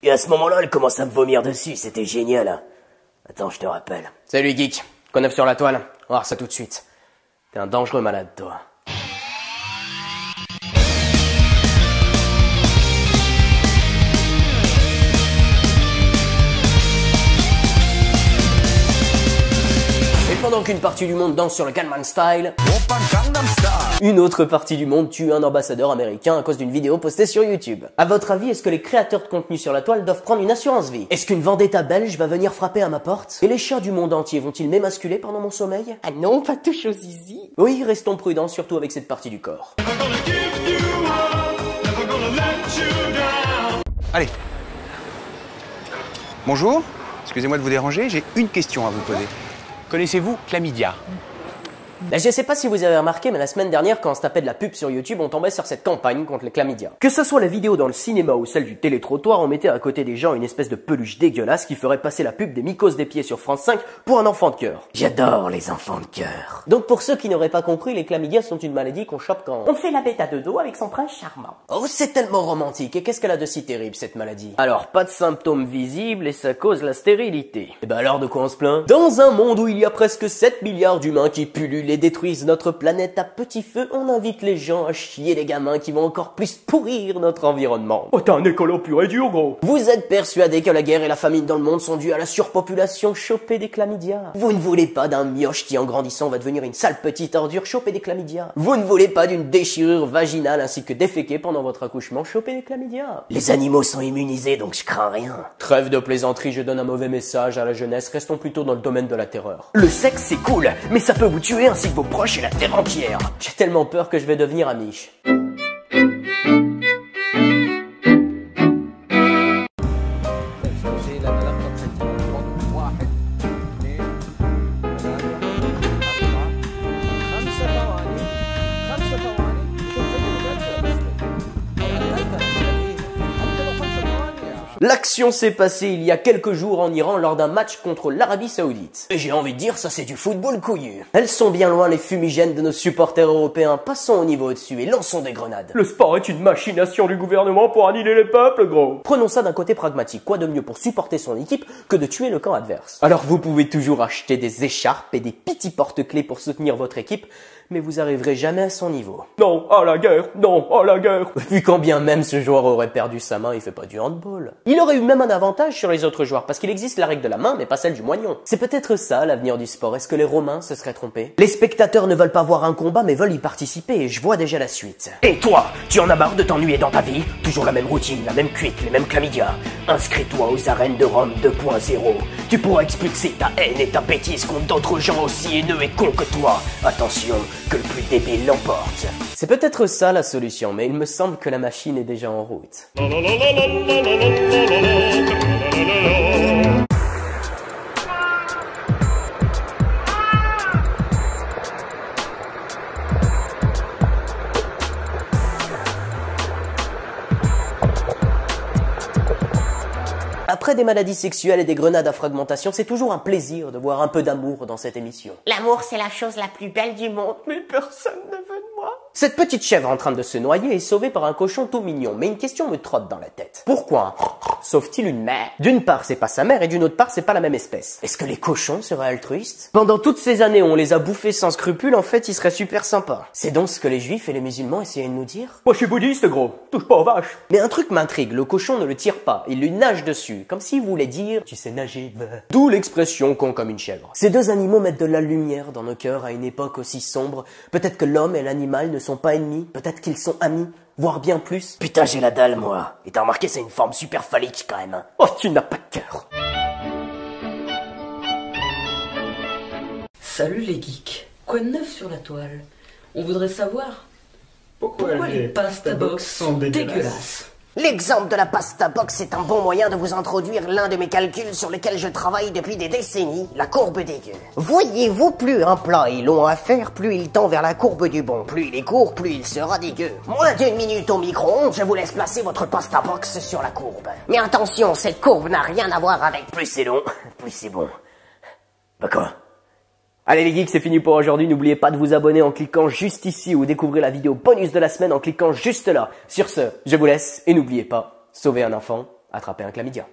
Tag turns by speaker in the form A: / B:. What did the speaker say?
A: Et à ce moment-là, elle commence à me vomir dessus, c'était génial. Hein. Attends, je te rappelle.
B: Salut geek, quoi neuf sur la toile? On va voir ça tout de suite. T'es un dangereux malade, toi. Pendant qu'une partie du monde danse sur le Gangnam Style, une autre partie du monde tue un ambassadeur américain à cause d'une vidéo postée sur YouTube. À votre avis, est-ce que les créateurs de contenu sur la toile doivent prendre une assurance vie? Est-ce qu'une vendetta belge va venir frapper à ma porte? Et les chats du monde entier vont-ils m'émasculer pendant mon sommeil? Ah non, pas touche aux zizi. Oui, restons prudents, surtout avec cette partie du corps.
C: Allez. Bonjour, excusez-moi de vous déranger, j'ai une question à vous poser. Connaissez-vous Chlamydia?
B: Là, je sais pas si vous avez remarqué, mais la semaine dernière, quand on se tapait de la pub sur YouTube, on tombait sur cette campagne contre les chlamydia. Que ce soit la vidéo dans le cinéma ou celle du télétrottoir, on mettait à côté des gens une espèce de peluche dégueulasse qui ferait passer la pub des mycoses des pieds sur France 5 pour un enfant de cœur.
A: J'adore les enfants de cœur.
B: Donc pour ceux qui n'auraient pas compris, les chlamydia sont une maladie qu'on chope quand on fait la bête à deux dos avec son prince charmant. Oh, c'est tellement romantique, et qu'est-ce qu'elle a de si terrible cette maladie? Alors, pas de symptômes visibles et ça cause la stérilité. Et ben alors de quoi on se plaint? Dans un monde où il y a presque 7 milliards d'humains qui pullulent et détruisent notre planète à petit feu, on invite les gens à chier les gamins qui vont encore plus pourrir notre environnement. Oh, t'es un écolo pur et dur, gros. Vous êtes persuadé que la guerre et la famine dans le monde sont dues à la surpopulation chopée des chlamydia. Vous ne voulez pas d'un mioche qui en grandissant va devenir une sale petite ordure chopée des chlamydia. Vous ne voulez pas d'une déchirure vaginale ainsi que déféquée pendant votre accouchement chopée des chlamydia.
A: Les animaux sont immunisés, donc je crains rien.
B: Trêve de plaisanterie, je donne un mauvais message à la jeunesse, restons plutôt dans le domaine de la terreur. Le sexe c'est cool, mais ça peut vous tuer ainsi que vos proches et la terre entière. J'ai tellement peur que je vais devenir amiche. L'action s'est passée il y a quelques jours en Iran lors d'un match contre l'Arabie Saoudite. Et j'ai envie de dire, ça c'est du football couillu. Elles sont bien loin les fumigènes de nos supporters européens. Passons au niveau au-dessus et lançons des grenades. Le sport est une machination du gouvernement pour annihiler les peuples, gros. Prenons ça d'un côté pragmatique. Quoi de mieux pour supporter son équipe que de tuer le camp adverse? Alors vous pouvez toujours acheter des écharpes et des petits porte-clés pour soutenir votre équipe, mais vous arriverez jamais à son niveau. Non à la guerre, non à la guerre. Puis quand bien même ce joueur aurait perdu sa main, il fait pas du handball. Il aurait eu même un avantage sur les autres joueurs, parce qu'il existe la règle de la main, mais pas celle du moignon. C'est peut-être ça l'avenir du sport. Est-ce que les Romains se seraient trompés? Les spectateurs ne veulent pas voir un combat, mais veulent y participer, et je vois déjà la suite. Et toi, tu en as marre de t'ennuyer dans ta vie? Toujours la même routine, la même cuite, les mêmes chlamydia. Inscris-toi aux arènes de Rome 2.0. Tu pourras expulser ta haine et ta bêtise contre d'autres gens aussi haineux et cons que toi. Attention, que le plus débile l'emporte. C'est peut-être ça la solution, mais il me semble que la machine est déjà en route. Après des maladies sexuelles et des grenades à fragmentation, c'est toujours un plaisir de voir un peu d'amour dans cette émission.
D: L'amour, c'est la chose la plus belle du monde.
B: Mais personne ne veut de moi. Cette petite chèvre en train de se noyer est sauvée par un cochon tout mignon, mais une question me trotte dans la tête. Pourquoi sauve-t-il une mère? D'une part, c'est pas sa mère, et d'une autre part, c'est pas la même espèce. Est-ce que les cochons seraient altruistes? Pendant toutes ces années où on les a bouffés sans scrupule, en fait, ils seraient super sympas. C'est donc ce que les juifs et les musulmans essayaient de nous dire? Moi, je suis bouddhiste, gros. Touche pas aux vaches. Mais un truc m'intrigue, le cochon ne le tire pas, il lui nage dessus, comme s'il voulait dire « tu sais nager ». D'où l'expression « con comme une chèvre ». Ces deux animaux mettent de la lumière dans nos cœurs à une époque aussi sombre. Peut-être que l'homme et l'animal ne sont pas ennemis, peut-être qu'ils sont amis, voire bien plus.
A: Putain, j'ai la dalle, moi. Et t'as remarqué, c'est une forme super phallique, quand même.
B: Oh, tu n'as pas de cœur.
E: Salut les geeks. Quoi de neuf sur la toile? On voudrait savoir pourquoi les pasta box sont dégueulasses.
D: L'exemple de la pasta box est un bon moyen de vous introduire l'un de mes calculs sur lesquels je travaille depuis des décennies, la courbe dégueu. Voyez-vous, plus un plat est long à faire, plus il tend vers la courbe du bon. Plus il est court, plus il sera dégueu. Moins d'une minute au micro-ondes, je vous laisse placer votre pasta box sur la courbe. Mais attention, cette courbe n'a rien à voir avec
A: Plus c'est long, plus c'est bon. Bah quoi?
B: Allez les geeks, c'est fini pour aujourd'hui. N'oubliez pas de vous abonner en cliquant juste ici ou découvrir la vidéo bonus de la semaine en cliquant juste là. Sur ce, je vous laisse et n'oubliez pas, sauver un enfant attraper un chlamydia.